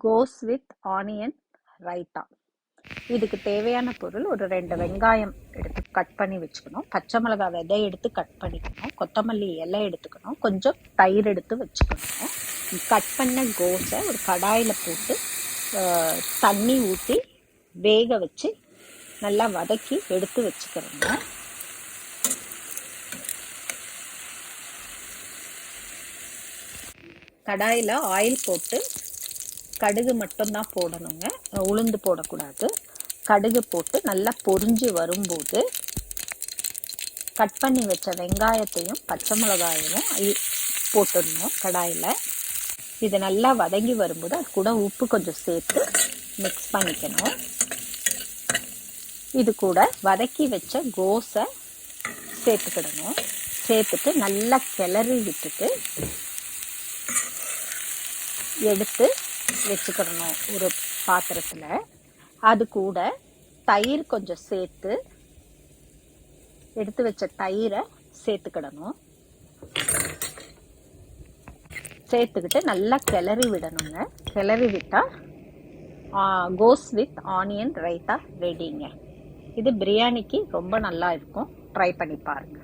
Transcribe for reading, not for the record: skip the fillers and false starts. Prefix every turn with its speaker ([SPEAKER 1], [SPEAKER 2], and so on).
[SPEAKER 1] Goes with onion raita. இதுக்கு தேவையான பொருள் ஒரு 2 வெங்காயம் எடுத்து கட் பண்ணி வச்சுக்கணும், பச்சை மிளகாய் விதை எடுத்து கட் பண்ணிக்கணும், கொத்தமல்லி இலை எடுத்துக்கணும், கொஞ்சம் தயிர் எடுத்து வச்சுக்கணும். கட் பண்ண கோஸை ஒரு கடாயில் போட்டு தண்ணி ஊற்றி வேக வச்சு நல்லா வதக்கி எடுத்து வச்சுக்கிறோங்க. கடாயில் ஆயில் போட்டு கடுகு மட்டும்தான் போடணுங்க, உளுந்து போடக்கூடாது. கடுகு போட்டு நல்லா பொரிஞ்சு வரும்போது கட் பண்ணி வச்ச வெங்காயத்தையும் பச்சை மிளகாயையும் போட்டுடணும் கடாயில். இது நல்லா வதங்கி வரும்போது அது கூட உப்பு கொஞ்சம் சேர்த்து மிக்ஸ் பண்ணிக்கணும். இது கூட வதக்கி வச்ச கோஸை சேர்த்துக்கிடணும். சேர்த்துட்டு நல்லா கிளறி விட்டுட்டு எடுத்து வச்சுக்கிடணும் ஒரு பாத்திரத்தில். அது கூட தயிர் கொஞ்சம் சேர்த்து எடுத்து வச்ச தயிரை சேர்த்துக்கிடணும். சேர்த்துக்கிட்டு நல்லா கிளறி விடணுங்க. கிளறி விட்டால் கோஸ் வித் ஆனியன் ரைத்தா ரெடிங்க. இது பிரியாணிக்கு ரொம்ப நல்லா இருக்கும், ட்ரை பண்ணி பாருங்க.